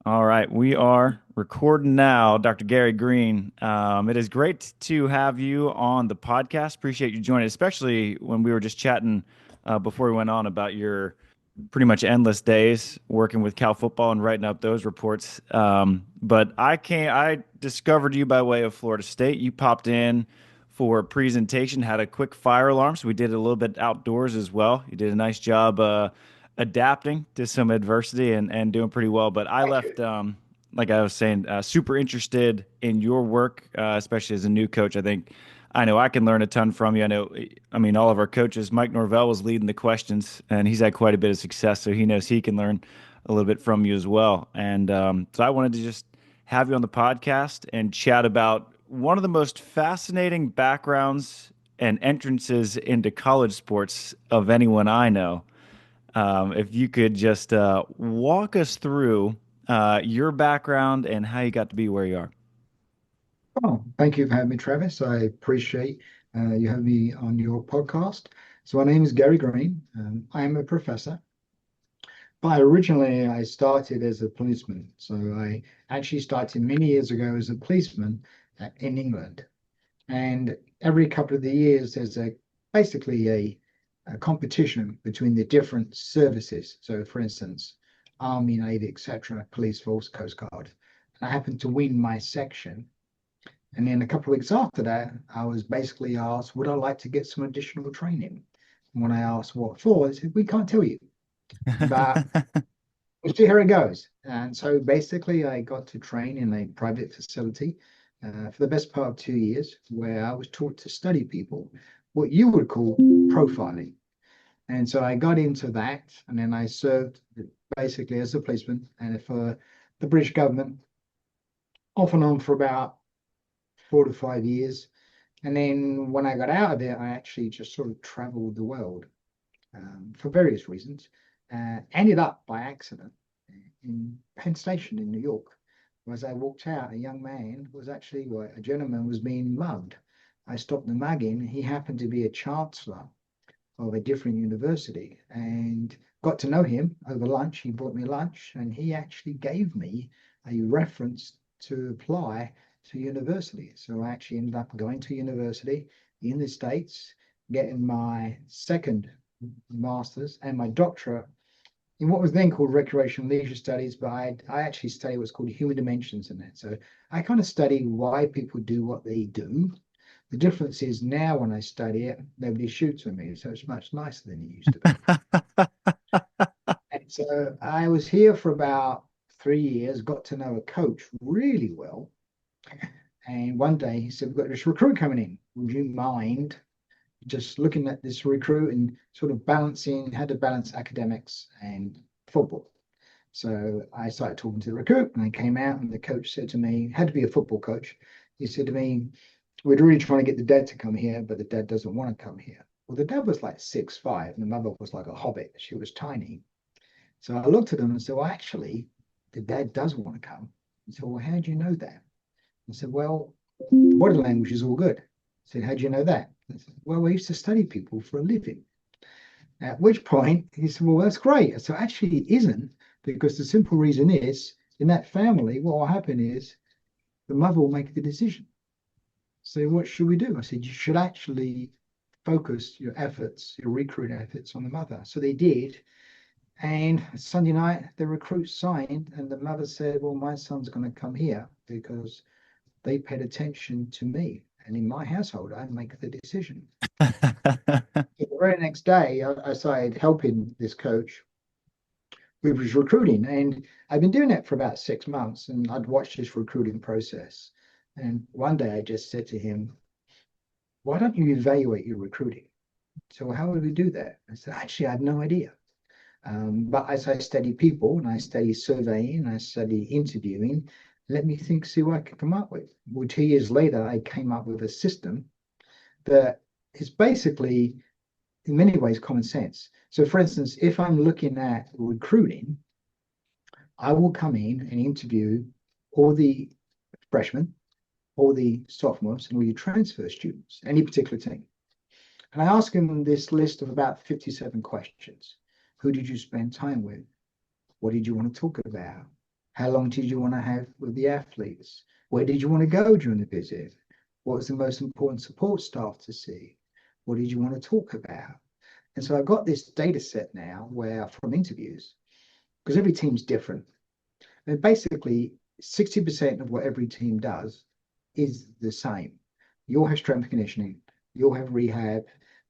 All right, we are recording now, Dr. Gary Green. It is great to have you on the podcast. Appreciate you joining, especially when we were just chatting before we went on about your pretty much endless days working with Cal football and writing up those reports. But I discovered you by way of Florida State. You popped in for a presentation, had a quick fire alarm, so we did a little bit outdoors as well. You did a nice job adapting to some adversity and doing pretty well. But I Thank you. left, like I was saying, super interested in your work, especially as a new coach. I know I can learn a ton from you. I mean, all of our coaches. Mike Norvell was leading the questions, and he's had quite a bit of success, so he knows he can learn a little bit from you as well. And so I wanted to just have you on the podcast and chat about one of the most fascinating backgrounds and entrances into college sports of anyone I know. If you could just walk us through your background and how you got to be where you are. Oh, thank you for having me, Travis. I appreciate you having me on your podcast. So my name is Gary Green. I am a professor, but originally I started as a policeman. So I actually started many years ago as a policeman in England. And every couple of the years, there's basically a competition between the different services. So, for instance, Army, Navy, etc., Police Force, Coast Guard. And I happened to win my section. And then a couple of weeks after that, I was basically asked, would I like to get some additional training? And when I asked what for, they said, we can't tell you, but we'll see how it goes. And so basically, I got to train in a private facility for the best part of 2 years, where I was taught to study people, what you would call profiling. And so I got into that, and then I served basically as a policeman and for the British government, off and on for about 4 to 5 years. And then when I got out of there, I actually just sort of traveled the world for various reasons. Ended up by accident in Penn Station in New York. As I walked out, a young man was actually, well, a gentleman was being mugged. I stopped the mugging. He happened to be a chancellor of a different university and got to know him over lunch. He bought me lunch and he actually gave me a reference to apply to university. So I actually ended up going to university in the States, getting my second master's and my doctorate in what was then called recreational leisure studies, but I actually study what's called human dimensions in that. So I kind of study why people do what they do. The difference is now when I study it, nobody shoots with me, so it's much nicer than it used to be. And so I was here for about 3 years, got to know a coach really well. And one day he said, we've got this recruit coming in. Would you mind just looking at this recruit and sort of balancing how to balance academics and football? So I started talking to the recruit and I came out and the coach said to me, had to be a football coach. He said to me, we're really trying to get the dad to come here, but the dad doesn't want to come here. Well, the dad was like 6'5", and the mother was like a hobbit. She was tiny. So I looked at him and said, well, actually, the dad does want to come. He said, well, how do you know that? I said, well, the body language is all good. I said, how do you know that? I said, well, I used to study people for a living. At which point he said, well, that's great. So actually it isn't, because the simple reason is in that family, what will happen is the mother will make the decision. So what should we do? I said, you should actually focus your efforts, your recruit efforts on the mother. So they did. And Sunday night, the recruit signed, and the mother said, well, my son's going to come here because they paid attention to me. And in my household, I make the decision. So the very next day, I started helping this coach with his recruiting. And I've been doing it for about 6 months, and I'd watched his recruiting process. And one day I just said to him, why don't you evaluate your recruiting? So how would we do that? I said, actually, I have no idea. But as I study people and I study surveying and I study interviewing, let me think, see what I can come up with. Well, 2 years later, I came up with a system that is basically, in many ways, common sense. So, for instance, if I'm looking at recruiting, I will come in and interview all the freshmen, all the sophomores, and all your transfer students, any particular team. And I ask them this list of about 57 questions. Who did you spend time with? What did you want to talk about? How long did you want to have with the athletes? Where did you want to go during the visit? What was the most important support staff to see? What did you want to talk about? And so I've got this data set now where from interviews, because every team's different. And basically, 60% of what every team does is the same. You'll have strength conditioning, you'll have rehab,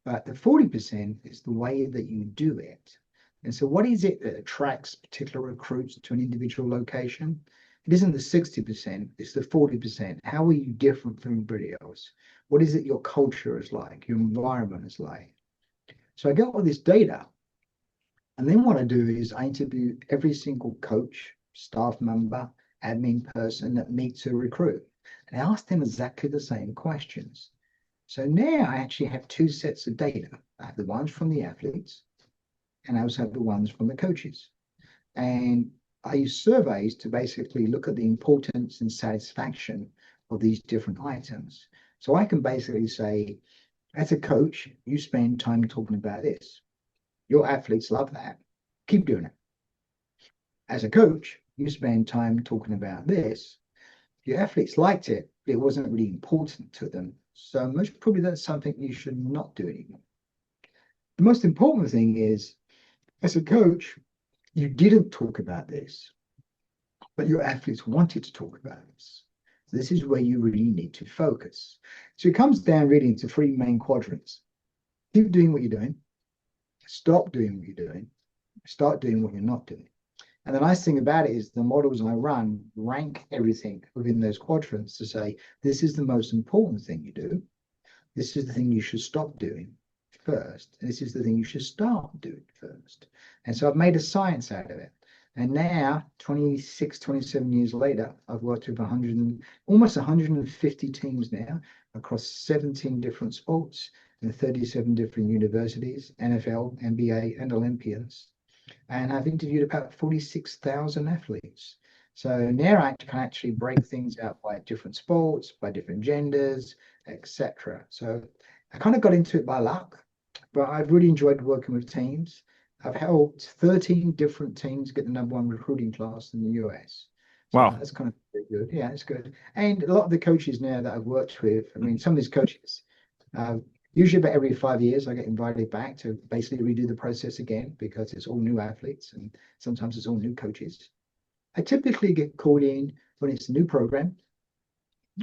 but the 40% is the way that you do it. And so, what is it that attracts particular recruits to an individual location? It isn't the 60%, it's the 40%. How are you different from everybody else? What is it your culture is like, your environment is like? So, I get all this data. And then what I do is I interview every single coach, staff member, admin person that meets a recruit. And I ask them exactly the same questions. So now I actually have two sets of data. I have the ones from the athletes, and I also have the ones from the coaches. And I use surveys to basically look at the importance and satisfaction of these different items. So I can basically say, as a coach, you spend time talking about this. Your athletes love that. Keep doing it. As a coach, you spend time talking about this. Your athletes liked it, but it wasn't really important to them. So most probably that's something you should not do anymore. The most important thing is, as a coach, you didn't talk about this, but your athletes wanted to talk about this. So this is where you really need to focus. So it comes down really into three main quadrants. Keep doing what you're doing. Stop doing what you're doing. Start doing what you're not doing. And the nice thing about it is the models I run rank everything within those quadrants to say, this is the most important thing you do. This is the thing you should stop doing first. And this is the thing you should start doing first. And so I've made a science out of it. And now, 26, 27 years later, I've worked with almost 150 teams now across 17 different sports and 37 different universities, NFL, NBA, and Olympians. And I've interviewed about 46,000 athletes. So now I can actually break things out by different sports, by different genders, etc. So I kind of got into it by luck, but I've really enjoyed working with teams. I've helped 13 different teams get the #1 recruiting class in the US. So Wow. that's kind of pretty good. Yeah, it's good. And a lot of the coaches now that I've worked with, I mean, some of these coaches, uh, usually about every 5 years, I get invited back to basically redo the process again because it's all new athletes and sometimes it's all new coaches. I typically get called in when it's a new program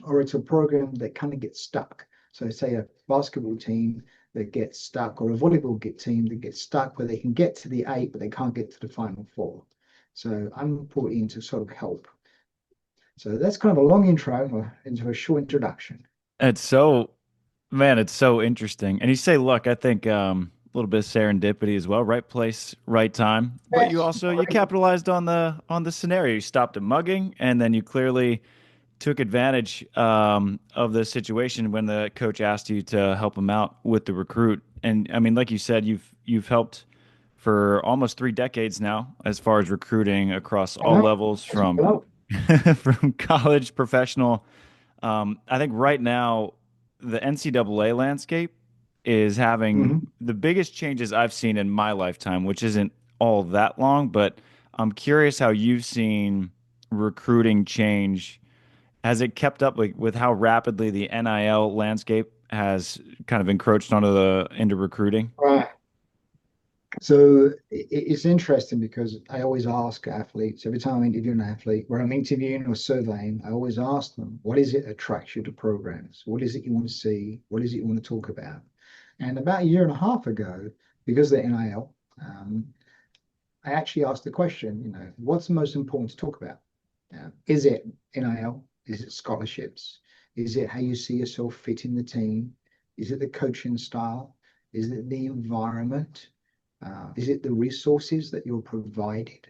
or it's a program that kind of gets stuck. So, say a basketball team that gets stuck or a volleyball team that gets stuck where they can get to the eight, but they can't get to the final four. So, I'm brought in to sort of help. So, that's kind of a long intro into a short introduction. It's so, man, it's so interesting. And you say, look, I think a little bit of serendipity as well, right place, right time. But you Yes, also you great. capitalized on the scenario. You stopped a mugging, and then you clearly took advantage of the situation when the coach asked you to help him out with the recruit. And I mean, like you said, you've helped for almost 3 decades now, as far as recruiting across I all know. levels, That's from well. from college, professional. I think right now the NCAA landscape is having Mhm. the biggest changes I've seen in my lifetime, which isn't all that long, but I'm curious how you've seen recruiting change. Has it kept up with how rapidly the NIL landscape has kind of encroached into recruiting? Right. So it's interesting because I always ask athletes every time I interview an athlete, where I'm interviewing or surveying, I always ask them, what is it that attracts you to programs? What is it you want to see? What is it you want to talk about? And about a year and a half ago, because of the NIL, I actually asked the question, what's the most important to talk about? Is it NIL? Is it scholarships? Is it how you see yourself fit in the team? Is it the coaching style? Is it the environment? Is it the resources that you're provided?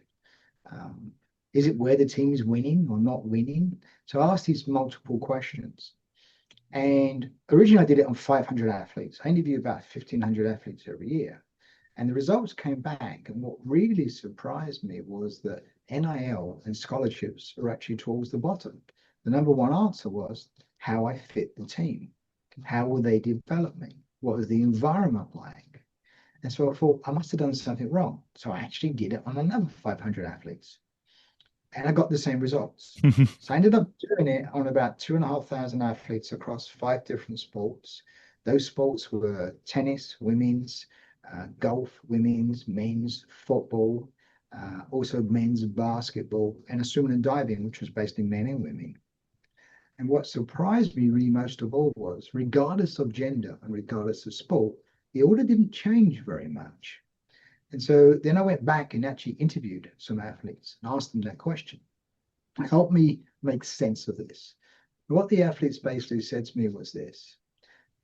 Um, is it where the team is winning or not winning? So I asked these multiple questions. And originally I did it on 500 athletes. I interview about 1,500 athletes every year. And the results came back. And what really surprised me was that NIL and scholarships are actually towards the bottom. The #1 answer was how I fit the team. How will they develop me? What is the environment like? And so I thought I must have done something wrong. So I actually did it on another 500 athletes. and I got the same results. So I ended up doing it on about 2,500 athletes across 5 different sports. Those sports were tennis, women's, golf, women's, men's, football, also men's basketball, and swimming and diving, which was based in men and women. And what surprised me really most of all was, regardless of gender and regardless of sport, the order didn't change very much. And so then I went back and actually interviewed some athletes and asked them that question. Help me make sense of this. And what the athletes basically said to me was this: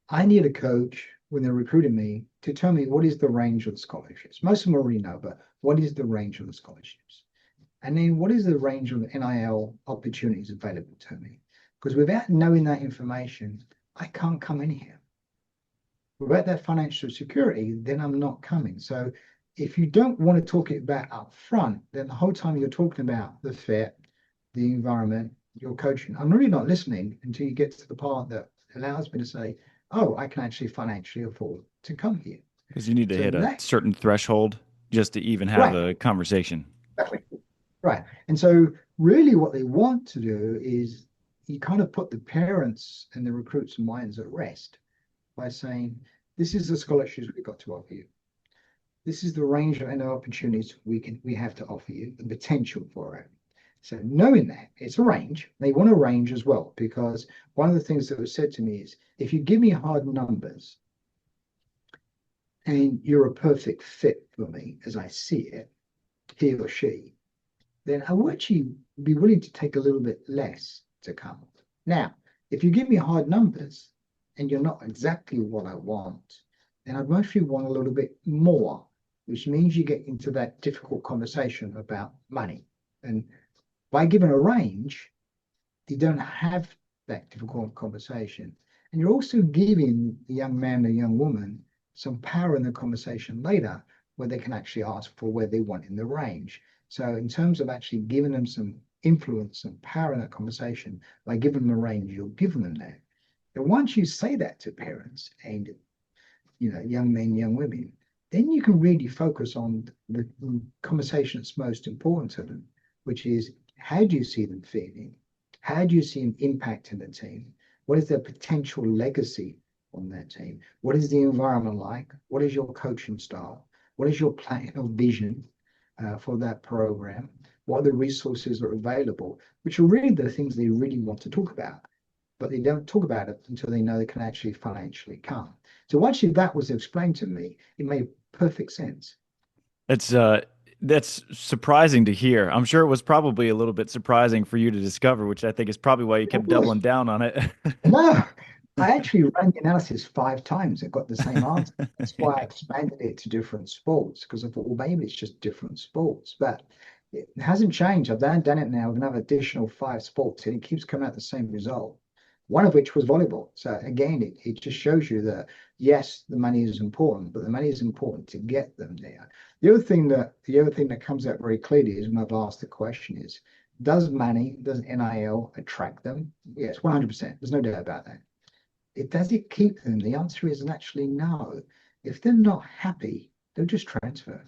I need a coach when they're recruiting me to tell me what is the range of the scholarships. Most of them already know, but what is the range of the scholarships? And then what is the range of the NIL opportunities available to me? Because without knowing that information, I can't come in here. Without that financial security, then I'm not coming. So if you don't want to talk it about up front, then the whole time you're talking about the fit, the environment, your coaching, I'm really not listening until you get to the part that allows me to say, oh, I can actually financially afford to come here. Because you need to So hit a that, certain threshold just to even have right, a conversation. exactly. Right. And so really what they want to do is you kind of put the parents and the recruits' minds at rest by saying, this is the scholarships we've got to offer you. This is the range of opportunities we have to offer you, the potential for it. So knowing that it's a range, they want a range as well, because one of the things that was said to me is, if you give me hard numbers and you're a perfect fit for me as I see it, he or she, then I will actually be willing to take a little bit less to come. Now, if you give me hard numbers and you're not exactly what I want, then I'd mostly want a little bit more, which means you get into that difficult conversation about money. And by giving a range, you don't have that difficult conversation. And you're also giving the young man or young woman some power in the conversation later where they can actually ask for where they want in the range. So in terms of actually giving them some influence and power in that conversation, by giving them a range, you're giving them that. And once you say that to parents and young men, young women, then you can really focus on the conversation that's most important to them, which is, how do you see them feeling? How do you see them impacting the team? What is their potential legacy on that team? What is the environment like? What is your coaching style? What is your plan or vision for that program? What are the resources that are available? Which are really the things they really want to talk about, but they don't talk about it until they know they can actually financially come. So once that was explained to me, it made perfect sense. It's that's surprising to hear. I'm sure it was probably a little bit surprising for you to discover, which I think is probably why you It kept was. doubling down on it. No, I actually ran the analysis 5 times. I got the same answer. That's why I expanded it to different sports, because I thought, well, maybe it's just different sports. But it hasn't changed. I've done it now with another additional 5 sports, and it keeps coming out the same result. One of which was volleyball. So again, it just shows you that yes, the money is important, but the money is important to get them there. The other thing that comes out very clearly is when I've asked the question is, does NIL attract them? Yes, 100%. There's no doubt about that. Does it keep them? The answer is actually no. If they're not happy, they'll just transfer.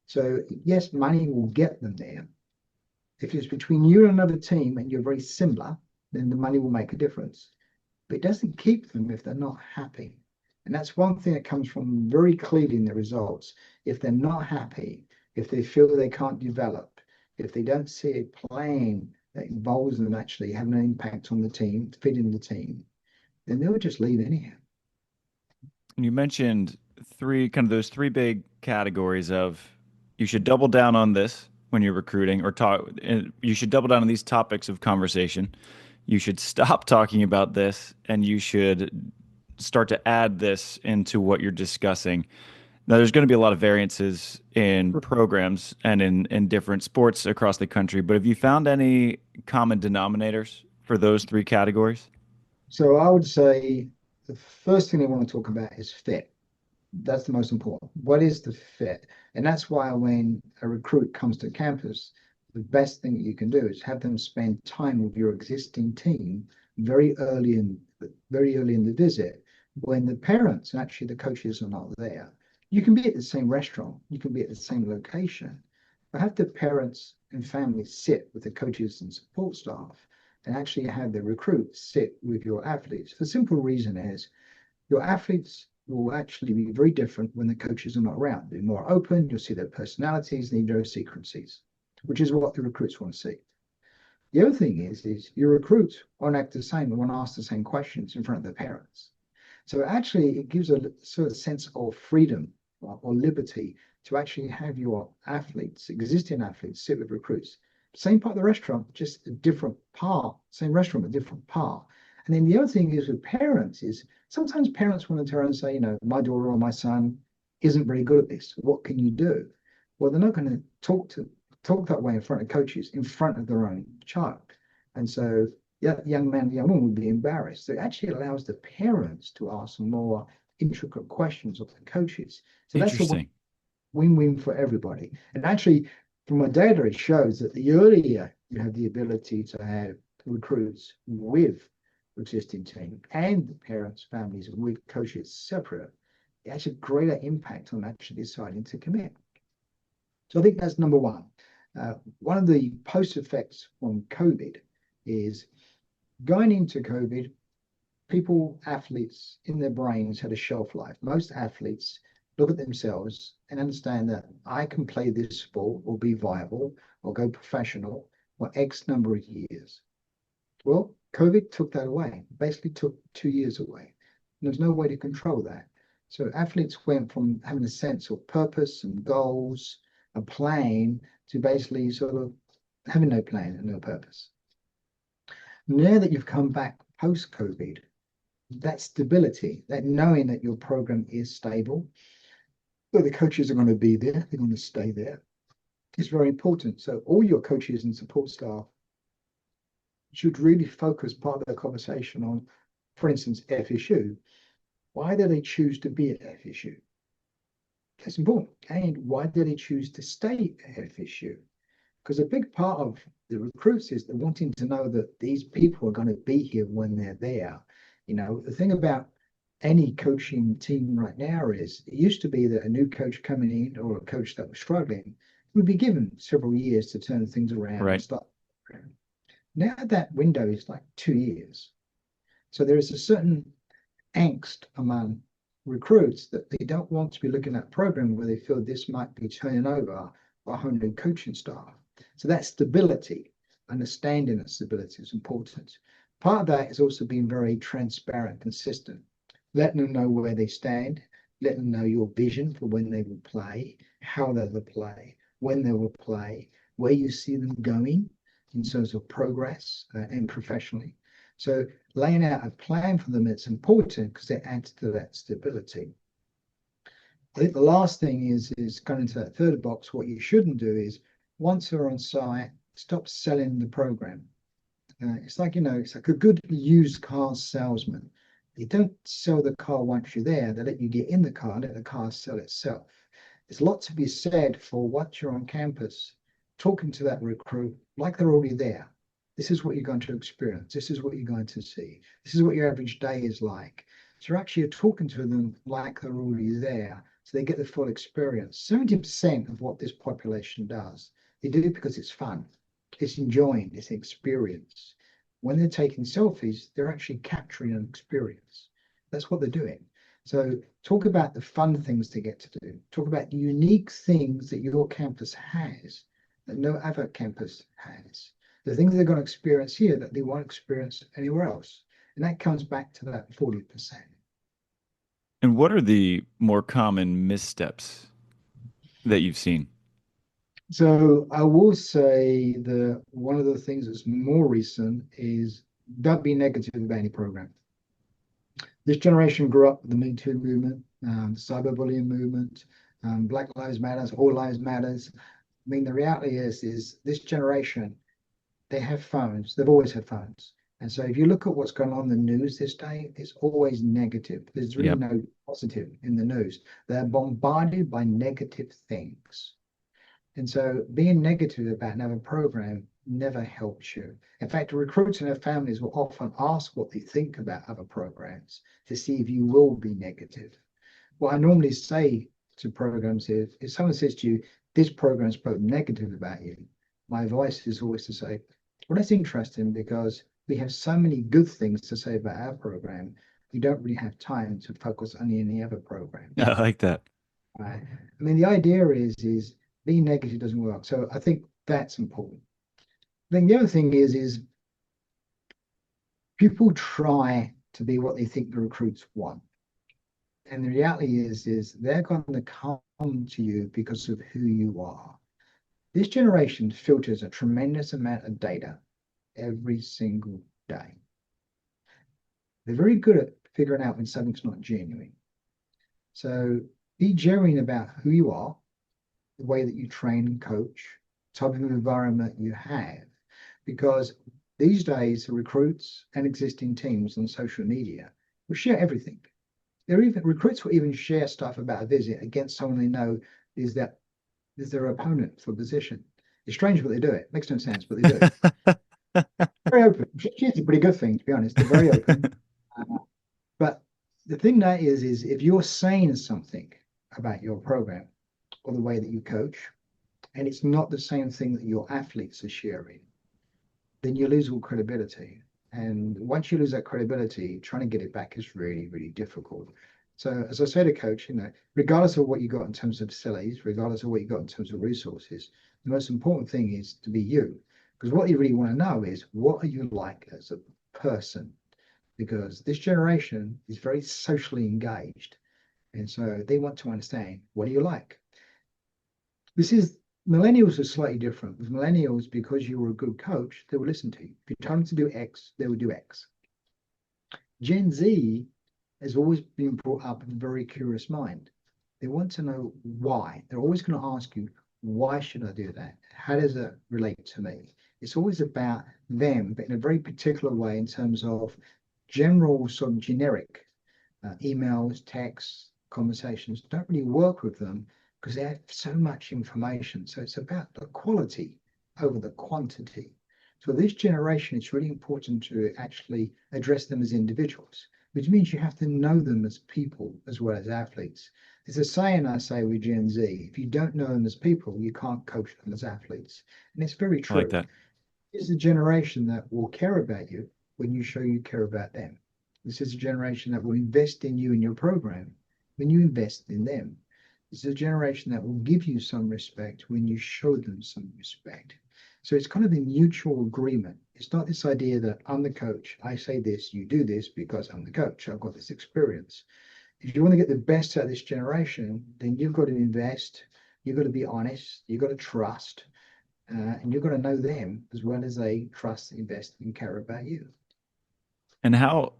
So yes, money will get them there. If it's between you and another team and you're very similar, then the money will make a difference. But it doesn't keep them if they're not happy. And that's one thing that comes from very clearly in the results. If they're not happy, if they feel they can't develop, if they don't see a plan that involves them actually having an impact on the team, fitting the team, then they'll just leave anyhow. You mentioned those three big categories of you should double down on this when you're recruiting or talk. You should double down on these topics of conversation. You should stop talking about this, and you should start to add this into what you're discussing. Now, there's going to be a lot of variances in programs and in different sports across the country, but have you found any common denominators for those three categories? So I would say the first thing they want to talk about is fit. That's the most important. What is the fit? And that's why when a recruit comes to campus, the best thing that you can do is have them spend time with your existing team very early in the visit, when the parents and actually the coaches are not there. You can be at the same restaurant, you can be at the same location, but have the parents and families sit with the coaches and support staff and actually have the recruits sit with your athletes. The simple reason is your athletes will actually be very different when the coaches are not around. They're more open, you'll see their personalities and idiosyncrasies, which is what the recruits want to see. The other thing is your recruits won't act the same and won't ask the same questions in front of their parents. So actually, it gives a sort of sense of freedom or liberty to actually have your athletes, existing athletes, sit with recruits. Same part of the restaurant, just a different part. Same restaurant, but different part. And then the other thing is with parents is sometimes parents want to turn and say, my daughter or my son isn't very good at this. What can you do? Well, they're not going to talk that way in front of coaches, in front of their own child. And so young man, young woman would be embarrassed. So it actually allows the parents to ask more intricate questions of the coaches. So that's a win-win for everybody. And actually, from my data, it shows that the earlier you have the ability to have recruits with existing team and the parents, families with coaches separate, it has a greater impact on actually deciding to commit. So I think that's number one. One of the post effects from COVID is going into COVID, athletes in their brains had a shelf life. Most athletes look at themselves and understand that I can play this sport or be viable or go professional for X number of years. Well, COVID took that away, basically took 2 years away. There's no way to control that. So athletes went from having a sense of purpose and goals, a plan, to basically sort of having no plan and no purpose. Now that you've come back post-COVID, that stability, that knowing that your program is stable, that the coaches are going to be there, they're going to stay there, is very important. So all your coaches and support staff should really focus part of their conversation on, for instance, FSU. Why do they choose to be at FSU? That's important. And why do they choose to stay at FSU? Because a big part of the recruits is they're wanting to know that these people are going to be here when they're there. The thing about any coaching team right now is it used to be that a new coach coming in or a coach that was struggling would be given several years to turn things around and start. Now that window is like 2 years. So there is a certain angst among recruits that they don't want to be looking at a program where they feel this might be turning over a whole new coaching staff. So that stability, understanding that stability is important. Part of that is also being very transparent, consistent, letting them know where they stand, letting them know your vision for when they will play, how they will play, when they will play, where you see them going in terms of progress and professionally. So laying out a plan for them, it's important because it adds to that stability. I think the last thing is going into that third box. What you shouldn't do is once they're on site, stop selling the program. It's like a good used car salesman. You don't sell the car once you're there. They let you get in the car and let the car sell itself. There's a lot to be said for once you're on campus, talking to that recruit like they're already there. This is what you're going to experience. This is what you're going to see. This is what your average day is like. So you're actually talking to them like they're already there, so they get the full experience. 70% of what this population does, they do it because it's fun. It's enjoying, it's experience. When they're taking selfies, they're actually capturing an experience. That's what they're doing. So talk about the fun things to get to do. Talk about the unique things that your campus has that no other campus has. The things they're going to experience here that they won't experience anywhere else. And that comes back to that 40%. And what are the more common missteps that you've seen? So I will say that one of the things that's more recent is don't be negative about any program. This generation grew up with the Me Too movement, cyberbullying movement, Black Lives Matter, All Lives Matters. I mean, the reality is this generation, they have phones. They've always had phones. And so if you look at what's going on in the news this day, it's always negative. There's really no positive in the news. They're bombarded by negative things. And so being negative about another program never helps you. In fact, recruits and their families will often ask what they think about other programs to see if you will be negative. What I normally say to programs is, if someone says to you, this program spoke negative about you, my advice is always to say, well, that's interesting because we have so many good things to say about our program. We don't really have time to focus on any other programs. I like that. Right? I mean, the idea is being negative doesn't work. So I think that's important. Then the other thing is people try to be what they think the recruits want. And the reality is they're going to come to you because of who you are. This generation filters a tremendous amount of data every single day. They're very good at figuring out when something's not genuine. So be genuine about who you are, the way that you train and coach, type of environment you have, because these days the recruits and existing teams on social media will share everything. Recruits will even share stuff about a visit against someone they know is their opponent for position. It's strange, but they do it. Makes no sense, but they do. Very open. It's a pretty good thing, to be honest. They're very open. But the thing that is if you're saying something about your program or the way that you coach, and it's not the same thing that your athletes are sharing, then you lose all credibility. And once you lose that credibility, trying to get it back is really, really difficult. So as I say to coach, regardless of what you got in terms of facilities, regardless of what you got in terms of resources, the most important thing is to be you. Because what you really want to know is what are you like as a person? Because this generation is very socially engaged. And so they want to understand, what do you like? Millennials are slightly different. With millennials, because you were a good coach, they will listen to you. If you tell them to do X, they will do X. Gen Z has always been brought up with a very curious mind. They want to know why. They're always going to ask you, why should I do that? How does it relate to me? It's always about them, but in a very particular way in terms of general, sort of generic emails, texts, conversations don't really work with them because they have so much information. So it's about the quality over the quantity. So this generation, it's really important to actually address them as individuals, which means you have to know them as people as well as athletes. There's a saying I say with Gen Z, if you don't know them as people, you can't coach them as athletes. And it's very I like true. that. This is a generation that will care about you when you show you care about them. This is a generation that will invest in you and your program when you invest in them. This is a generation that will give you some respect when you show them some respect. So it's kind of a mutual agreement. It's not this idea that I'm the coach, I say this, you do this because I'm the coach, I've got this experience. If you want to get the best out of this generation, then you've got to invest, you've got to be honest, you've got to trust, and you've got to know them as well as they trust, invest, and care about you. And how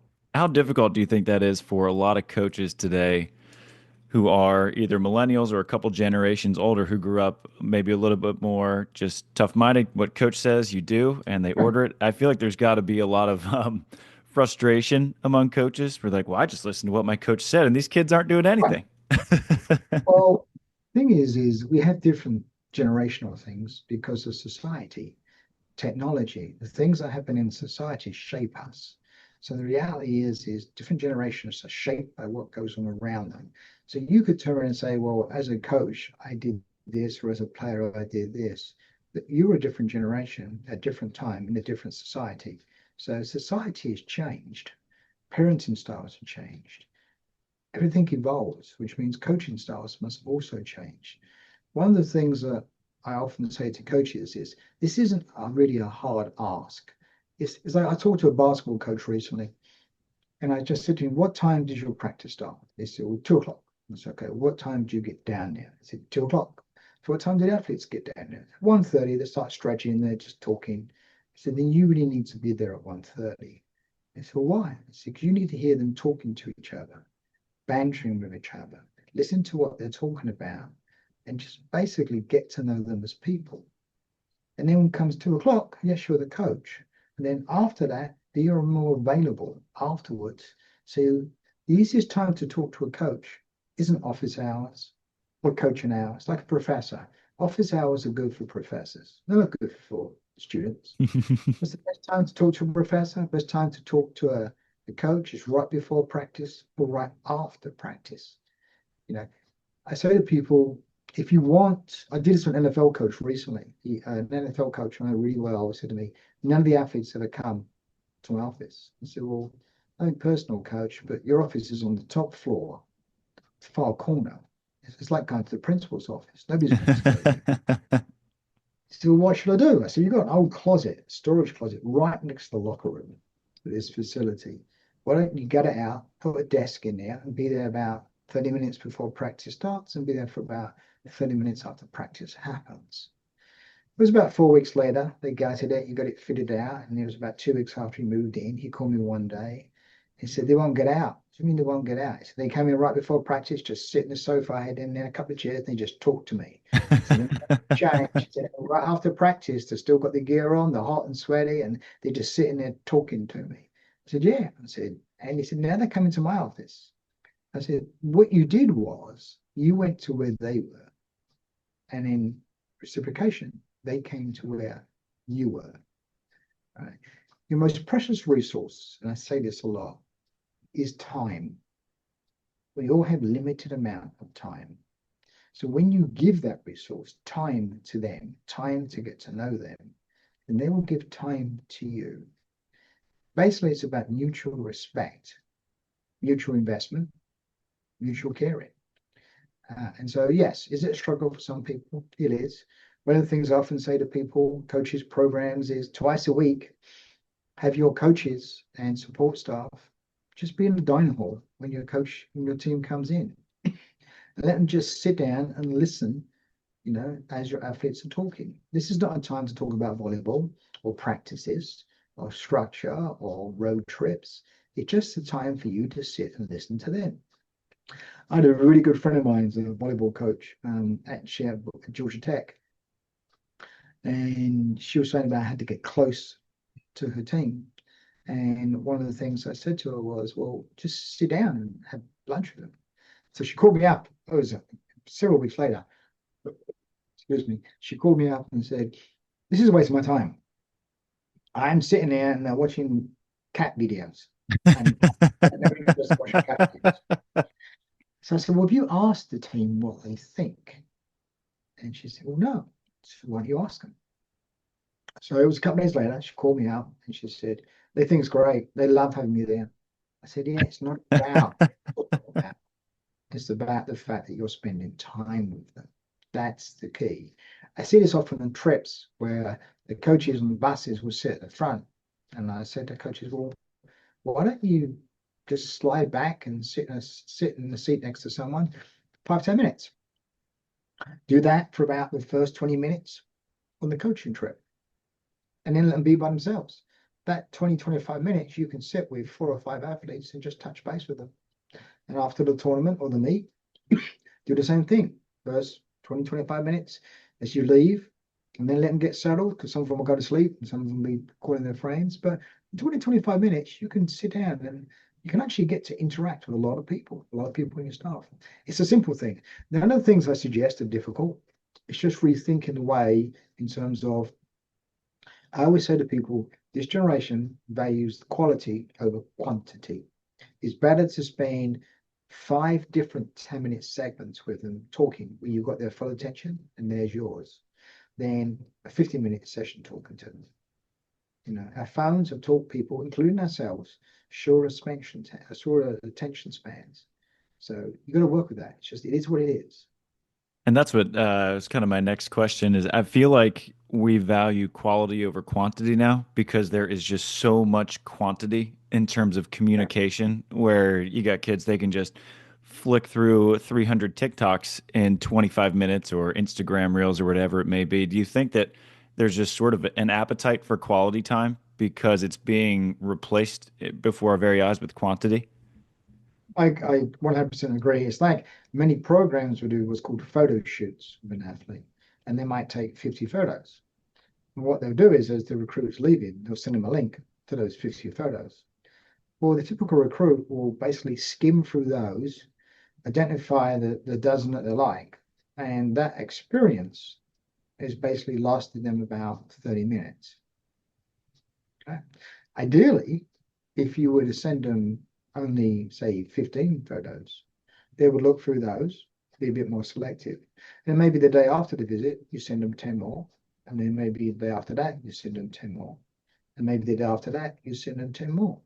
difficult do you think that is for a lot of coaches today who are either millennials or a couple generations older who grew up maybe a little bit more just tough-minded, what coach says you do, and they Right. order it? I feel like there's got to be a lot of frustration among coaches. We're like, well, I just listened to what my coach said, and these kids aren't doing Right. anything. Well, thing is we have different generational things because of society, technology, the things that happen in society shape us. So the reality is different generations are shaped by what goes on around them. So you could turn around and say, well, as a coach, I did this, or as a player, I did this. But you were a different generation at a different time in a different society. So society has changed. Parenting styles have changed. Everything evolves, which means coaching styles must also change. One of the things that I often say to coaches is this isn't really a hard ask. It's like I talked to a basketball coach recently, and I just said to him, "What time does your practice start?" They said, "Well, 2 o'clock." I said, "Okay, what time do you get down there?" I said, 2 o'clock. So what time do the athletes get down there? 1:30, they start stretching, they're just talking. I said, then you really need to be there at 1:30. I said, well, why? I said, because you need to hear them talking to each other, bantering with each other, listen to what they're talking about, and just basically get to know them as people. And then when it comes 2 o'clock, yes, you're the coach. And then after that, you're more available afterwards. So the easiest time to talk to a coach isn't office hours or coaching hours, like a professor. Office hours are good for professors. They're not good for students. What's the best time to talk to a professor? Best time to talk to a coach is right before practice or right after practice. You know, I say to people, if you want, I did this with an NFL coach recently. An NFL coach I know really well said to me, none of the athletes ever come to my office. I said, well, I'm a personal coach, but your office is on the top floor, far corner. It's like going to the principal's office. Nobody's going to go there. He said, well, what should I do? I said, you've got an old closet, storage closet, right next to the locker room for this facility. Why don't you get it out, put a desk in there, and be there about 30 minutes before practice starts and be there for about 30 minutes after practice happens. It was about 4 weeks later, they gutted it, you got it fitted out, and it was about 2 weeks after he moved in. He called me one day. He said, they won't get out. What do you mean they won't get out? He said, they came in right before practice, just sit in the sofa, I had in there a couple of chairs, and they just talked to me. He said, change. He said, right after practice, they still got the gear on, they're hot and sweaty, and they're just sitting there talking to me. I said, yeah. I said, and he said, now they're coming to my office. I said, what you did was you went to where they were, and in reciprocation, they came to where you were. Right? Your most precious resource, and I say this a lot, is time. We all have limited amount of time. So when you give that resource, time to them, time to get to know them, then they will give time to you. Basically, it's about mutual respect, mutual investment, mutual caring. And so, yes, is it a struggle for some people? It is. One of the things I often say to people, coaches, programs, is twice a week, have your coaches and support staff just be in the dining hall when your coach and your team comes in. And let them just sit down and listen, as your athletes are talking. This is not a time to talk about volleyball or practices or structure or road trips. It's just a time for you to sit and listen to them. I had a really good friend of mine, who's a volleyball coach at Georgia Tech, and she was saying about how to get close to her team. And one of the things I said to her was, well, just sit down and have lunch with them. So she called me up. It was several weeks later. Excuse me. She called me up and said, this is a waste of my time. I'm sitting there and watching cat videos. And I'm just watching cat videos. So I said, well, have you asked the team what they think? And she said, well, no. So why don't you ask them? So it was a couple of days later, she called me up and she said, they think it's great. They love having me there. I said, yeah, it's not about that. It's about the fact that you're spending time with them. That's the key. I see this often on trips where the coaches on the buses will sit at the front. And I said to coaches, well, why don't you just slide back and sit in the seat next to someone 5, 10 minutes? Do that for about the first 20 minutes on the coaching trip. And then let them be by themselves. That 20, 25 minutes, you can sit with 4 or 5 athletes and just touch base with them. And after the tournament or the meet, do the same thing. First 20, 25 minutes as you leave, and then let them get settled because some of them will go to sleep and some of them will be calling their friends. But in 20, 25 minutes, you can sit down and you can actually get to interact with a lot of people in your staff. It's a simple thing. None of the things I suggest are difficult. It's just rethinking the way in terms of, I always say to people, this generation values quality over quantity. It's better to spend 5 different 10-minute segments with them talking where you've got their full attention and there's yours than a 50-minute session talking to them. Our phones have taught people, including ourselves, shorter attention spans. So you got to work with that. It is what it is. And that's what is kind of my next question is I feel like we value quality over quantity now because there is just so much quantity in terms of Yeah. communication where you got kids, they can just flick through 300 TikToks in 25 minutes or Instagram reels or whatever it may be. Do you think that there's just sort of an appetite for quality time because it's being replaced before our very eyes with quantity? I 100% agree. It's like many programs would do what's called photo shoots with an athlete, and they might take 50 photos. And what they'll do is, as the recruit's leaving, they'll send them a link to those 50 photos. Well, the typical recruit will basically skim through those, identify the dozen that they like, and that experience is basically lasted them about 30 minutes. Okay? Ideally, if you were to send them only, say, 15 photos, they would look through those, be a bit more selective. And maybe the day after the visit, you send them 10 more. And then maybe the day after that, you send them 10 more. And maybe the day after that, you send them 10 more.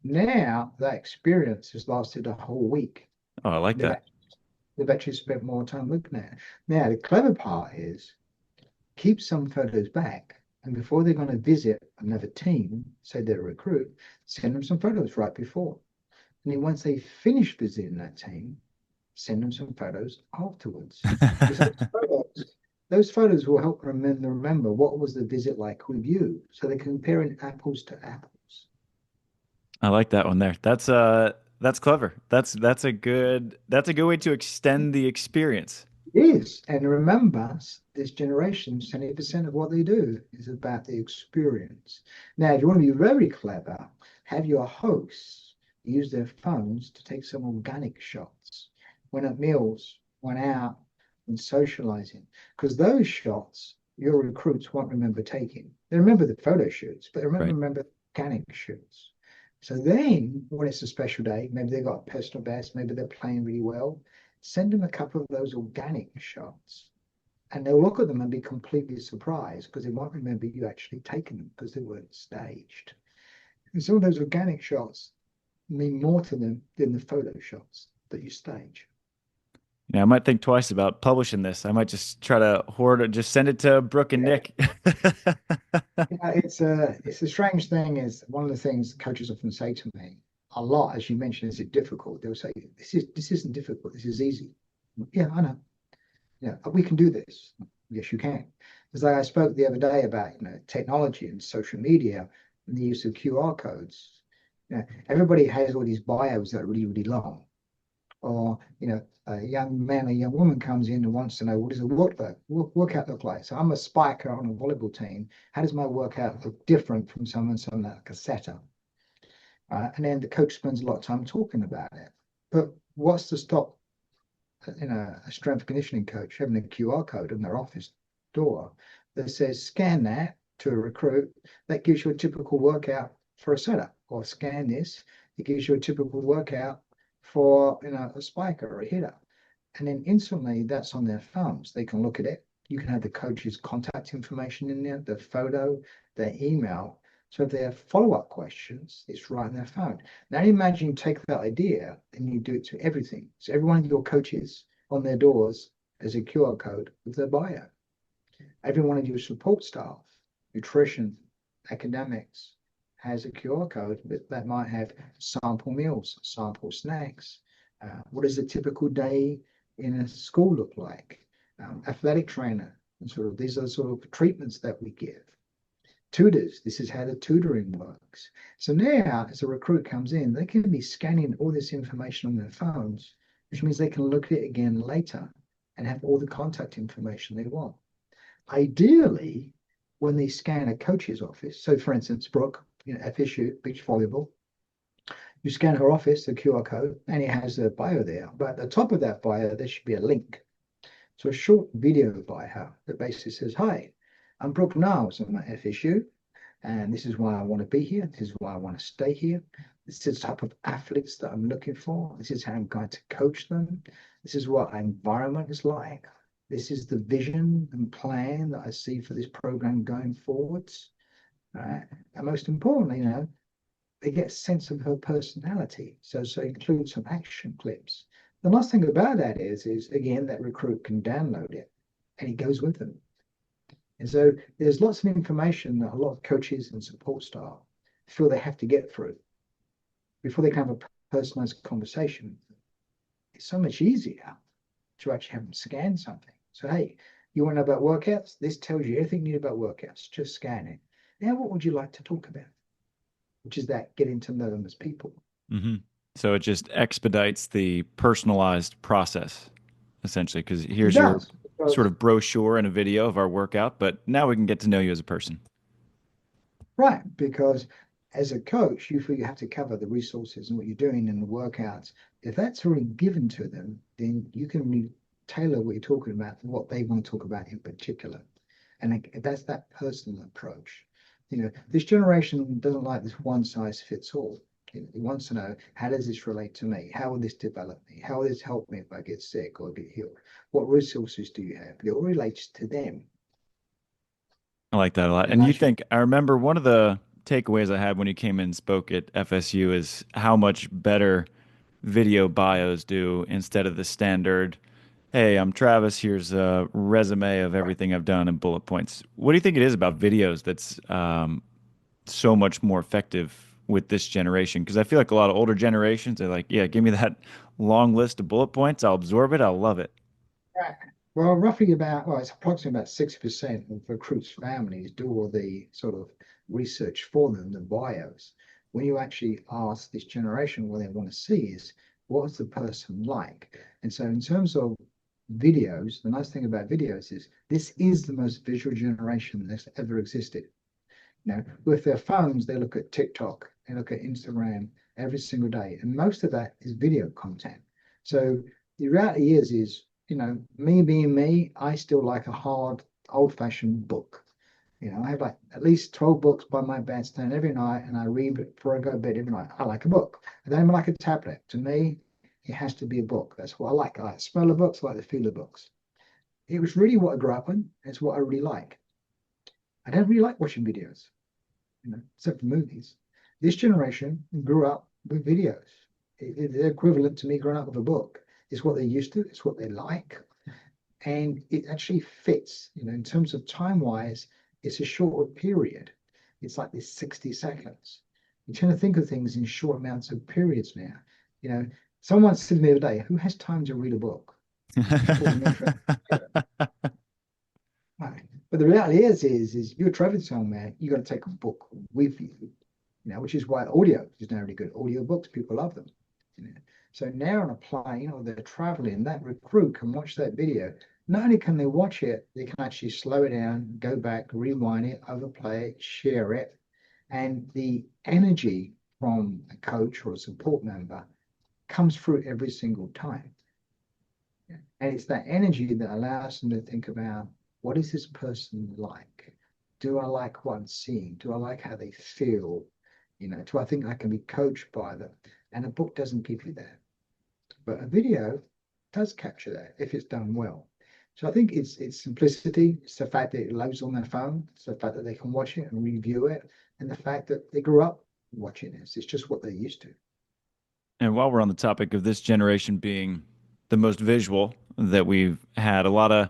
Now that experience has lasted a whole week. Oh, I like They've that. actually, they've actually spent more time looking at it. Now, the clever part is keep some photos back. And before they're going to visit another team, say they're a recruit, send them some photos right before. And then once they finish visiting that team, send them some photos afterwards. Because those photos will help them remember what was the visit like with you. So they're comparing apples to apples. I like that one there. That's clever. That's a good way to extend the experience. It is. And remember, this generation, 70% of what they do is about the experience. Now, if you want to be very clever, have your hosts use their phones to take some organic shots when at meals, when out, when socializing, because those shots your recruits won't remember taking. They remember the photo shoots, but they Right. remember organic shoots. So then, when it's a special day, maybe they got a personal best, maybe they're playing really well, send them a couple of those organic shots. And they'll look at them and be completely surprised because they won't remember you actually taking them because they weren't staged. And some of those organic shots mean more to them than the photo shots that you stage. Yeah, I might think twice about publishing this. I might just try to hoard it, just send it to Brooke and Yeah. Nick. Yeah, it's a strange thing. Is one of the things coaches often say to me a lot, as you mentioned, is it difficult? They'll say, this isn't difficult, this is easy. Yeah, I know. Yeah, we can do this. Yes, you can. Because like I spoke the other day about technology and social media and the use of QR codes. Everybody has all these bios that are really, really long. Or a young man, a young woman comes in and wants to know what does a workout look like. So I'm a spiker on a volleyball team. How does my workout look different from someone like a setter? And then the coach spends a lot of time talking about it. But what's to stop a strength conditioning coach having a QR code on their office door that says scan that to a recruit? That gives you a typical workout for a setter, or scan this, it gives you a typical workout for a spiker or a hitter. And then instantly that's on their phones. They can look at it. You can have the coach's contact information in there, the photo, their email. So if they have follow-up questions, it's right on their phone. Now imagine you take that idea and you do it to everything. So every one of your coaches on their doors has a QR code with their bio. Every one of your support staff, nutrition, academics, has a QR code that might have sample meals, sample snacks. What does a typical day in a school look like? Athletic trainer, and sort of these are the sort of treatments that we give. Tutors, this is how the tutoring works. So now, as a recruit comes in, they can be scanning all this information on their phones, which means they can look at it again later and have all the contact information they want. Ideally, when they scan a coach's office, so for instance, Brooke, FSU, beach volleyball, you scan her office, the QR code, and it has a bio there. But at the top of that bio, there should be a link. So a short video by her that basically says, hi, I'm Brooke Niles. I'm at FSU, and this is why I want to be here. This is why I want to stay here. This is the type of athletes that I'm looking for. This is how I'm going to coach them. This is what our environment is like. This is the vision and plan that I see for this program going forwards. And most importantly, they get a sense of her personality. So include some action clips. The nice thing about that is again, that recruit can download it and it goes with them. And so there's lots of information that a lot of coaches and support staff feel they have to get through before they can have a personalized conversation. It's so much easier to actually have them scan something. So, hey, you want to know about workouts? This tells you everything you need about workouts. Just scan it. Now, what would you like to talk about? Which is that getting to know them as people. Hmm. So it just expedites the personalized process, essentially, because It here's your does, sort because of brochure and a video of our workout, but now we can get to know you as a person. right, because as a coach, you feel you have to cover the resources and what you're doing in the workouts. If that's already given to them, then you can really tailor what you're talking about to what they want to talk about in particular. And that's that personal approach. This generation doesn't like this one size fits all. He wants to know, how does this relate to me? How will this develop me? How will this help me if I get sick or get healed? What resources do you have? It all relates to them. I like that a lot. And And you as you think, I remember one of the takeaways I had when you came in and spoke at FSU is how much better video bios do instead of the standard, hey, I'm Travis, here's a resume of everything I've done and bullet points. What do you think it is about videos that's so much more effective with this generation? Because I feel like a lot of older generations are like, yeah, give me that long list of bullet points. I'll absorb it. I'll love it. Right. Well, roughly about, well, it's approximately about 6% of recruits' families do all the sort of research for them, the bios. When you actually ask this generation, what they want to see is what's the person like? And so, in terms of videos, the nice thing about videos is this is the most visual generation that's ever existed. You know, with their phones, they look at TikTok, they look at Instagram every single day, and most of that is video content. So the reality is, me being me, I still like a hard, old-fashioned book. I have like at least 12 books by my bedstand every night, and I read it before I go to bed every night. I like a book. I don't even like a tablet. To me, it has to be a book. That's what I like. I like the smell of books, I like the feel of books. It was really what I grew up on. It's what I really like. I don't really like watching videos, except for movies. This generation grew up with videos. They're equivalent to me growing up with a book. It's what they're used to. It's what they like, and it actually fits. In terms of time wise, it's a shorter period. It's like this 60 seconds. You tend to think of things in short amounts of periods now. You know, Someone said to me the other day, "Who has time to read a book?" I thought an interesting. Right. But the reality is you're a traveling song man. You got to take a book with you, which is why audio is now really good. Audio books, people love them. You know. So now on a plane or they're traveling, that recruit can watch that video. Not only can they watch it, they can actually slow it down, go back, rewind it, overplay it, share it. And the energy from a coach or a support member comes through every single time. And it's that energy that allows them to think about, what is this person like? Do I like what I'm seeing? Do I like how they feel? Do I think I can be coached by them? And a book doesn't give you that. But a video does capture that if it's done well. So I think it's simplicity. It's the fact that it loads on their phone. It's the fact that they can watch it and review it. And the fact that they grew up watching this. It's just what they're used to. And while we're on the topic of this generation being the most visual that we've had, a lot of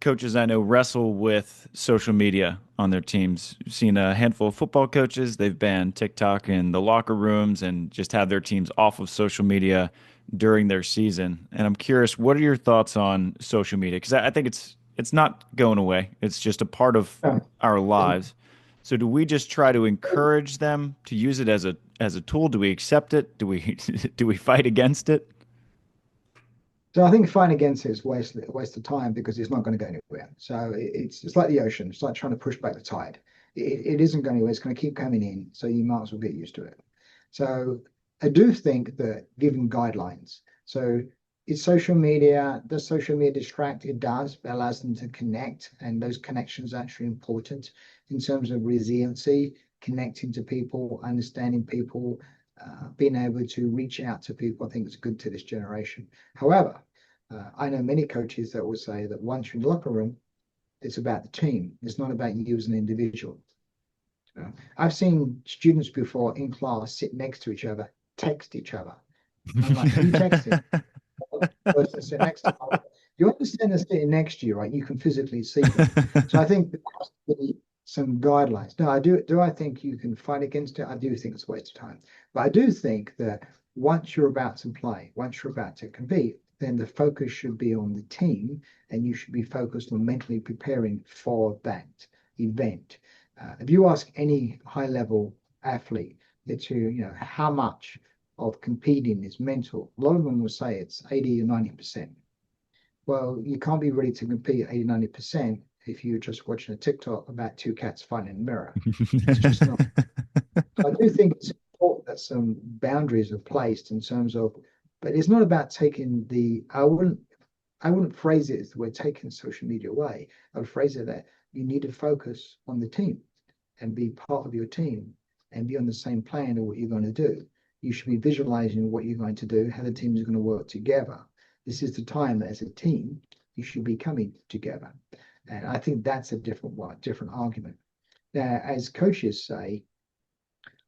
coaches I know wrestle with social media on their teams. I've seen a handful of football coaches, they've banned TikTok in the locker rooms and just have their teams off of social media during their season. And I'm curious, what are your thoughts on social media? Because I think it's not going away. It's just a part of Yeah. our lives. So do we just try to encourage them to use it as a tool? Do we accept it? Do we do we fight against it? So I think fighting against it is waste of time because it's not going to go anywhere. So it's like the ocean. It's like trying to push back the tide. It isn't going anywhere. It's going to keep coming in. So you might as well get used to it. So I do think that giving guidelines. So is social media, does social media distract? It does. It allows them to connect, and those connections are actually important in terms of resiliency, connecting to people, understanding people, being able to reach out to people. I think it's good to this generation. However, I know many coaches that will say that once you're in the locker room, it's about the team. It's not about you as an individual. I've seen students before in class sit next to each other, text each other. And I'm like, who are you texting? The person sit next to you. You understand they're sitting next to you, right? You can physically see them. So I think there has to be some guidelines. Now, I do. Do I think you can fight against it? I do think it's a waste of time. But I do think that once you're about to play, once you're about to compete, then the focus should be on the team, and you should be focused on mentally preparing for that event. If you ask any high-level athlete that how much of competing is mental, a lot of them will say it's 80 or 90%. Well, you can't be ready to compete 80, 90% if you're just watching a TikTok about two cats fighting in the mirror. It's just not. So I do think it's important that some boundaries are placed in terms of, but it's not about taking I wouldn't phrase it as we're taking social media away. I would phrase it that you need to focus on the team and be part of your team and be on the same plan of what you're going to do. You should be visualizing what you're going to do, how the team is going to work together. This is the time that as a team, you should be coming together. And I think that's a different argument. Now, as coaches say,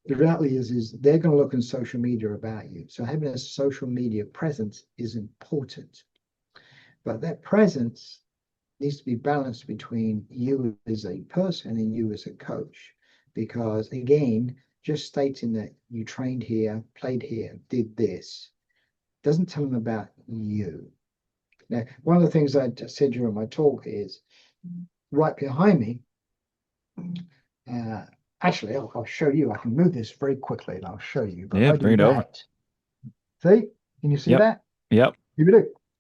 the reality is they're going to look on social media about you. So having a social media presence is important. But that presence needs to be balanced between you as a person and you as a coach. Because again, just stating that you trained here, played here, did this, doesn't tell them about you. Now, one of the things I just said during my talk is right behind me. Actually, I'll show you. I can move this very quickly and I'll show you. But if Yeah, I bring do it over. that, see, can you see Yep. that? Yep. You do.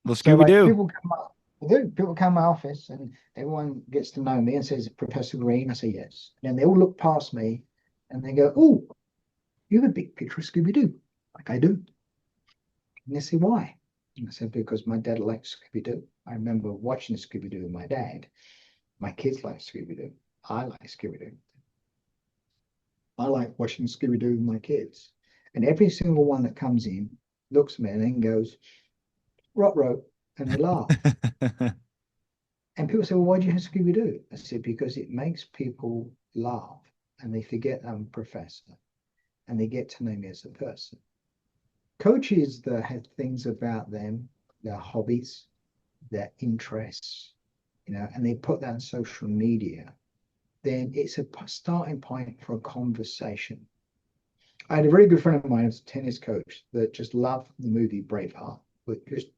Little So Scooby like Doo. people come to my office and everyone gets to know me and says, Professor Green. I say yes. And they all look past me and they go, oh, you have a big picture of Scooby Doo. Like I do. And they say, why? And I said, because my dad likes Scooby Doo. I remember watching Scooby Doo with my dad. My kids like Scooby Doo. I like Scooby Doo. I like watching Scooby Doo with my kids. And every single one that comes in looks at me and then goes, Rot, and they laugh. And people say, well, why do you have Scooby Doo? I said, because it makes people laugh and they forget I'm a professor and they get to know me as a person. Coaches that have things about them, their hobbies, their interests, and they put that on social media, then it's a starting point for a conversation. I had a very good friend of mine who was a tennis coach that just loved the movie Braveheart, but just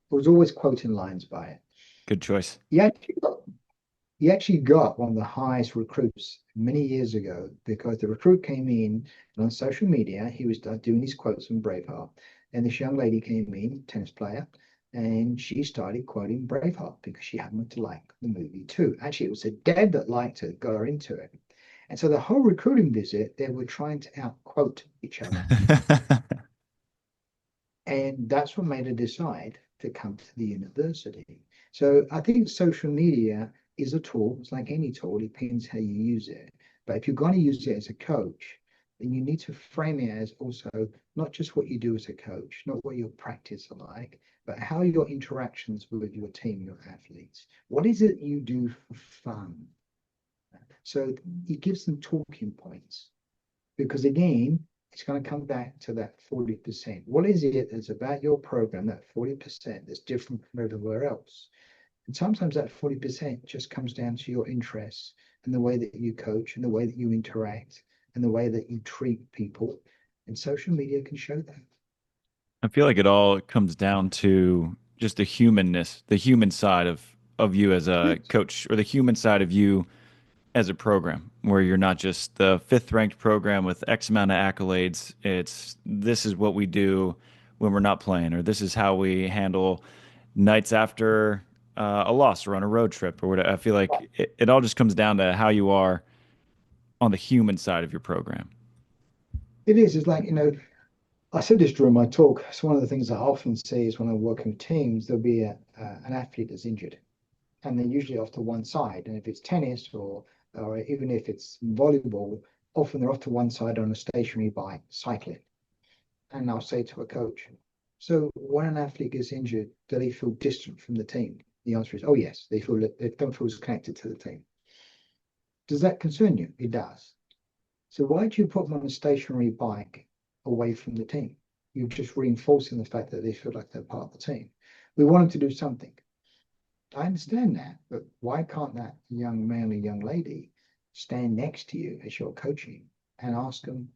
was always quoting lines by it. Good choice. He actually got one of the highest recruits many years ago because the recruit came in and on social media. He was doing his quotes from Braveheart, and this young lady came in, tennis player, and she started quoting Braveheart because she happened to like the movie too. Actually, it was her dad that liked it, got her into it. And so the whole recruiting visit, they were trying to outquote each other. And that's what made her decide to come to the university. So I think social media is a tool. It's like any tool, it depends how you use it. But if you're going to use it as a coach, then you need to frame it as also not just what you do as a coach, not what your practice are like, but how your interactions with your team, your athletes. What is it you do for fun? So it gives them talking points. Because again, it's going to come back to that 40%. What is it that's about your program, that 40% that's different from everywhere else? And sometimes that 40% just comes down to your interests and the way that you coach and the way that you interact and the way that you treat people. And social media can show that. I feel like it all comes down to just the humanness, the human side of you as a Yes. coach, or the human side of you as a program, where you're not just the fifth ranked program with X amount of accolades. It's this is what we do when we're not playing, or this is how we handle nights after a loss or on a road trip or whatever. I feel like it all just comes down to how you are on the human side of your program. It is. It's like, I said this during my talk. It's one of the things I often see is when I'm working with teams, there'll be an athlete that's injured and they're usually off to one side. And if it's tennis or even if it's volleyball, often they're off to one side on a stationary bike cycling. And I'll say to a coach, so when an athlete gets injured, do they feel distant from the team? The answer is, oh yes, they don't feel as connected to the team. Does that concern you? It does. So why do you put them on a stationary bike away from the team? You're just reinforcing the fact that they feel like they're part of the team. We want them to do something. I understand that, but why can't that young man or young lady stand next to you as you're coaching and ask them,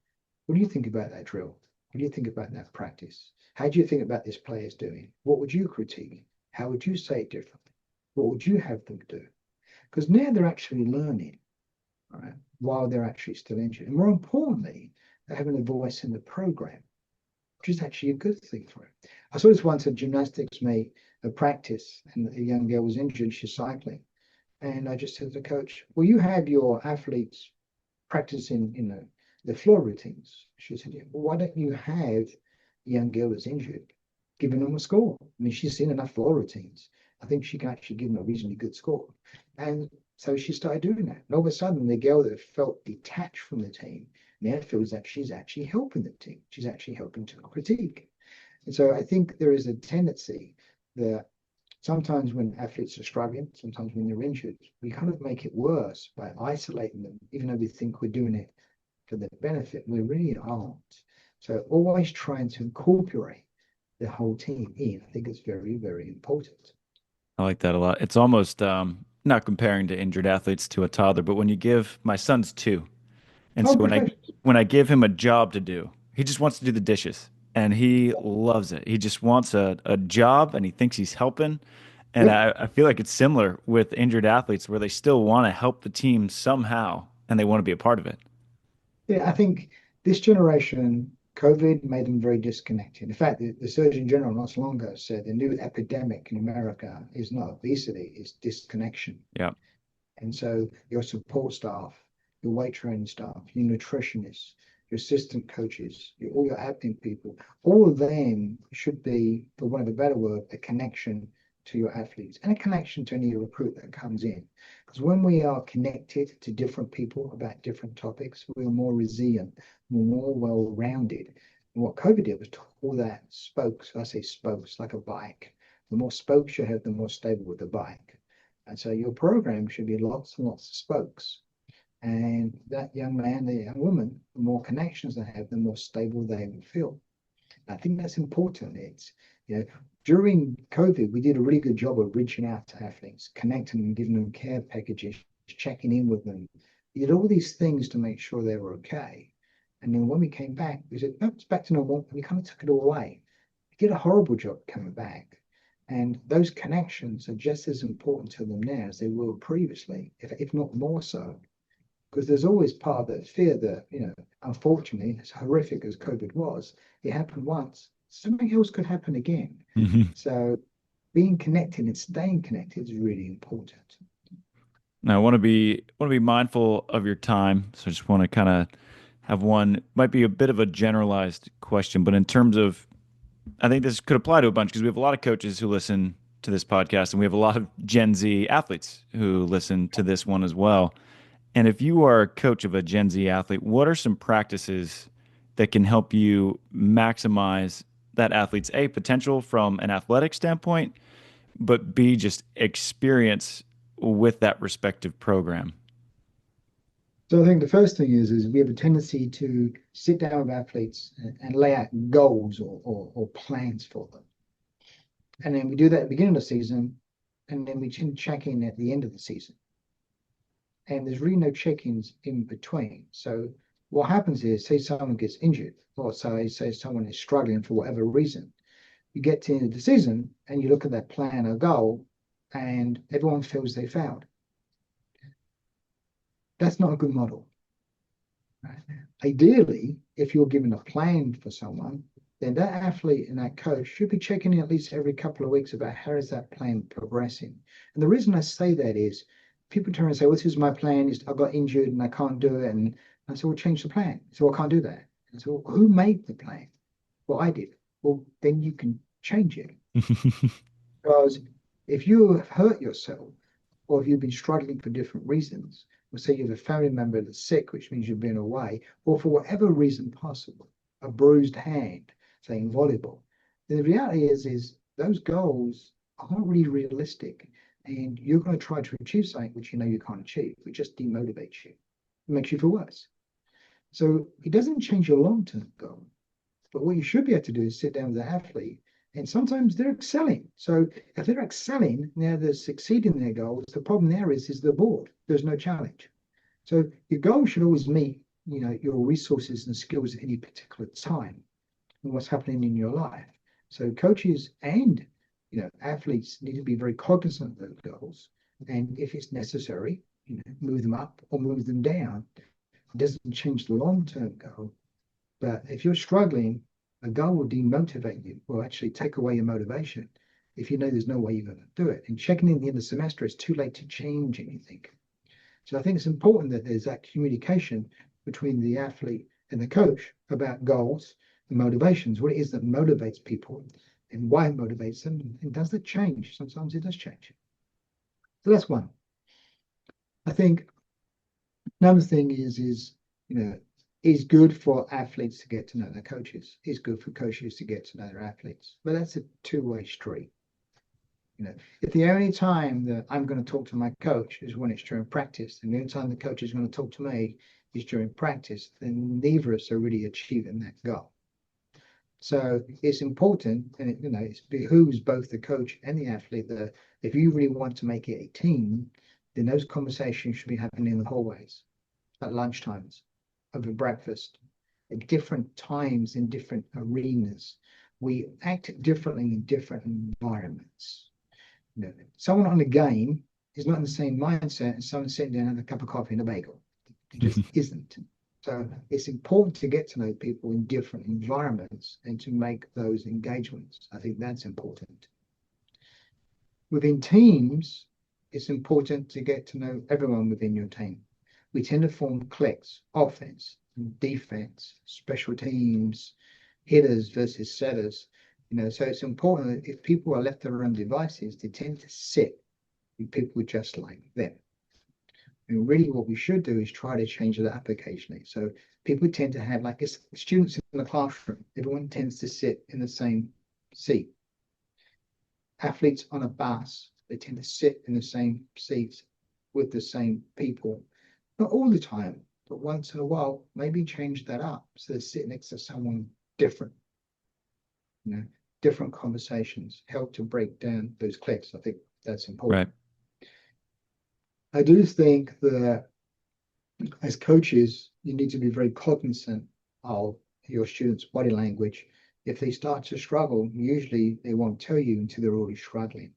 what do you think about that drill? What do you think about that practice? How do you think about this player's doing? What would you critique? How would you say it differently? What would you have them do? Because now they're actually learning, right, while they're actually still injured. And more importantly, they're having a voice in the program, which is actually a good thing for it. I saw this once at gymnastics meet, a practice, and a young girl was injured. She's cycling. And I just said to the coach, well, you have your athletes practicing, the floor routines. She said, yeah, well, why don't you have the young girl that's injured, giving them a score? I mean, she's seen enough floor routines. I think she can actually give them a reasonably good score. And So she started doing that. And all of a sudden, the girl that felt detached from the team now feels that she's actually helping the team. She's actually helping to critique. And so I think there is a tendency that sometimes when athletes are struggling, sometimes when they're injured, we kind of make it worse by isolating them, even though we think we're doing it for their benefit. We really aren't. So always trying to incorporate the whole team in. I think it's very, very important. I like that a lot. It's almost not comparing to injured athletes to a toddler, but when you give my son's two, and so Oh, congratulations. when I give him a job to do, he just wants to do the dishes, and he loves it. He just wants a job, and he thinks he's helping. And Yep. I feel like it's similar with injured athletes, where they still want to help the team somehow, and they want to be a part of it. Yeah, I think this generation, COVID made them very disconnected. In fact, the Surgeon General not so long ago said the new epidemic in America is not obesity, it's disconnection. Yeah. And so your support staff, your weight training staff, your nutritionists, your assistant coaches, all your admin people, all of them should be, for want of a better word, a connection to your athletes and a connection to any recruit that comes in. Because when we are connected to different people about different topics, we are more resilient, more well-rounded. And what COVID did was took all that spokes, I say spokes like a bike. The more spokes you have, the more stable the bike. And so your program should be lots and lots of spokes. And that young man, the young woman, the more connections they have, the more stable they will feel. I think that's important. It's, you know, during COVID, we did a really good job of reaching out to athletes, connecting them, giving them care packages, checking in with them. We did all these things to make sure they were okay. And then when we came back, we said, no, it's back to normal. And we kind of took it all away. We did a horrible job coming back. And those connections are just as important to them now as they were previously, if not more so. Because there's always part of that fear that, unfortunately, as horrific as COVID was, it happened once. Something else could happen again. Hmm. So being connected and staying connected is really important. Now, I want to be mindful of your time, so I just want to kind of have one might be a bit of a generalized question, but in terms of I think this could apply to a bunch because we have a lot of coaches who listen to this podcast, and we have a lot of Gen Z athletes who listen to this one as well. And if you are a coach of a Gen Z athlete, what are some practices that can help you maximize that athlete's A, potential from an athletic standpoint, but B, just experience with that respective program? So I think the first thing is we have a tendency to sit down with athletes and lay out goals or plans for them. And then we do that at the beginning of the season, and then we check in at the end of the season. And there's really no check-ins in between. So what happens is, say someone gets injured, or say someone is struggling for whatever reason, you get to the end of the season and you look at that plan or goal, and everyone feels they failed. That's not a good model. Right? Ideally, if you're given a plan for someone, then that athlete and that coach should be checking in at least every couple of weeks about how is that plan progressing. And the reason I say that is people turn and say, well, this is my plan. I got injured and I can't do it. And I said, well, change the plan. So I can't do that. And so, well, who made the plan? Well, I did. Well, then you can change it. Because if you have hurt yourself, or if you've been struggling for different reasons, or say you have a family member that's sick, which means you've been away, or for whatever reason possible, a bruised hand, say in volleyball, then the reality is those goals aren't really realistic. And you're going to try to achieve something which you know you can't achieve. It just demotivates you. It makes you feel worse. So it doesn't change your long-term goal. But what you should be able to do is sit down with the athlete, and sometimes they're excelling. So if they're excelling, now they're succeeding in their goals. The problem there is they're bored. There's no challenge. So your goal should always meet, your resources and skills at any particular time and what's happening in your life. So coaches and athletes need to be very cognizant of those goals, and if it's necessary, move them up or move them down. It doesn't change the long-term goal, but if you're struggling, a goal will demotivate you, will actually take away your motivation if you know there's no way you're going to do it. And checking in the end of the semester, it's too late to change anything. So I think it's important that there's that communication between the athlete and the coach about goals and motivations, what it is that motivates people and why it motivates them. And does it change? Sometimes it does change. So that's one. I think another thing is, you know, it's good for athletes to get to know their coaches. It's good for coaches to get to know their athletes. But that's a two-way street. If the only time that I'm going to talk to my coach is when it's during practice, and the only time the coach is going to talk to me is during practice, then neither of us are really achieving that goal. So it's important, and it behooves both the coach and the athlete that if you really want to make it a team, then those conversations should be happening in the hallways, at lunchtimes, over breakfast, at different times in different arenas. We act differently in different environments. Someone on a game is not in the same mindset as someone sitting down and a cup of coffee and a bagel. It just isn't. So it's important to get to know people in different environments and to make those engagements. I think that's important. Within teams, it's important to get to know everyone within your team. We tend to form cliques, offense, defense, special teams, hitters versus setters. So it's important that if people are left to their own devices, they tend to sit with people just like them. And really what we should do is try to change that occasionally. So people tend to have, like, it's students in the classroom, everyone tends to sit in the same seat. Athletes on a bus, they tend to sit in the same seats with the same people. Not all the time, but once in a while, maybe change that up. So they sit next to someone different. You know, different conversations help to break down those cliques. I think that's Right. important. I do think that as coaches, you need to be very cognizant of your students' body language. If they start to struggle, usually they won't tell you until they're already struggling.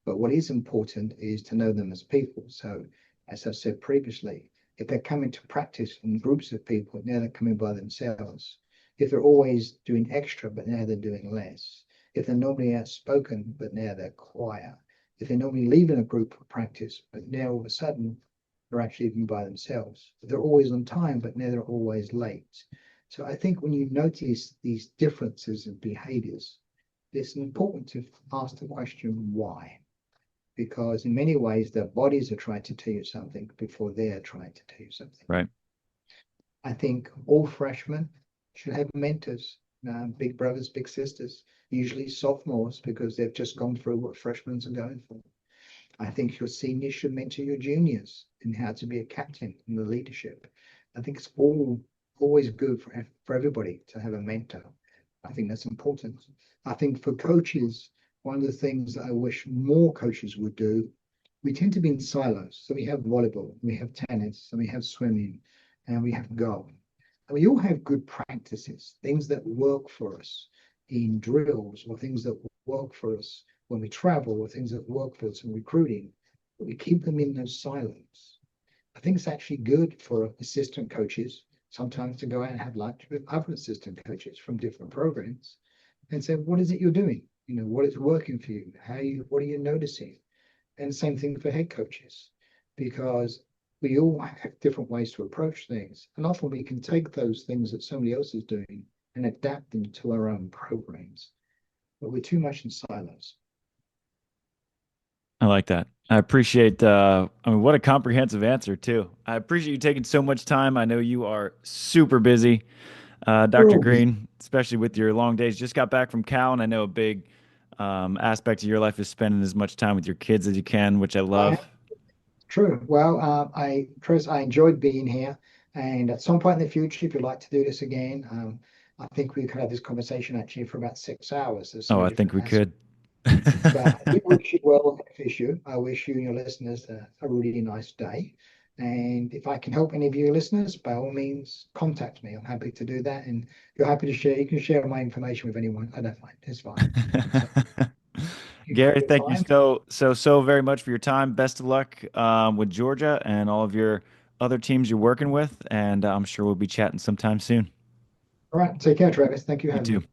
But what is important is to know them as people. So, as I said previously, if they're coming to practice in groups of people, now they're coming by themselves. If they're always doing extra, but now they're doing less. If they're normally outspoken, but now they're quiet. If they're normally leaving a group for practice, but now all of a sudden they're actually even by themselves. They're always on time, but now they're always late. So I think when you notice these differences in behaviors, it's important to ask the question why. Because in many ways, their bodies are trying to tell you something before they're trying to tell you something. Right. I think all freshmen should have mentors, big brothers, big sisters, usually sophomores, because they've just gone through what freshmen are going through. I think your seniors should mentor your juniors in how to be a captain in the leadership. I think it's always good for everybody to have a mentor. I think that's important. I think for coaches, one of the things that I wish more coaches would do, we tend to be in silos. So we have volleyball, we have tennis, and we have swimming, and we have golf. And we all have good practices, things that work for us in drills or things that work for us when we travel or things that work for us in recruiting, but we keep them in those silos. I think it's actually good for assistant coaches sometimes to go out and have lunch with other assistant coaches from different programs and say, what is it you're doing? What is working for you? What are you noticing? And the same thing for head coaches, because we all have different ways to approach things. And often we can take those things that somebody else is doing and adapt them to our own programs. But we're too much in silos. I like that. I appreciate I mean what a comprehensive answer too. I appreciate you taking so much time. I know you are super busy. We're Dr. all busy. Green, especially with your long days. Just got back from Cal, and I know a big aspect of your life is spending as much time with your kids as you can, which I love. True. Well, Chris, I enjoyed being here. And at some point in the future, if you'd like to do this again, I think we could have this conversation actually for about 6 hours. There's so Oh, many I think different we aspects. could. But I do wish you well on that issue. I wish you and your listeners a really nice day. And if I can help any of your listeners, by all means, contact me. I'm happy to do that. And if you're happy to share, you can share my information with anyone. I don't mind. It's fine. So thank you for Gary, your thank you time. so very much for your time. Best of luck with Georgia and all of your other teams you're working with, and I'm sure we'll be chatting sometime soon. All right. Take care, Travis. Thank you for You having too. me.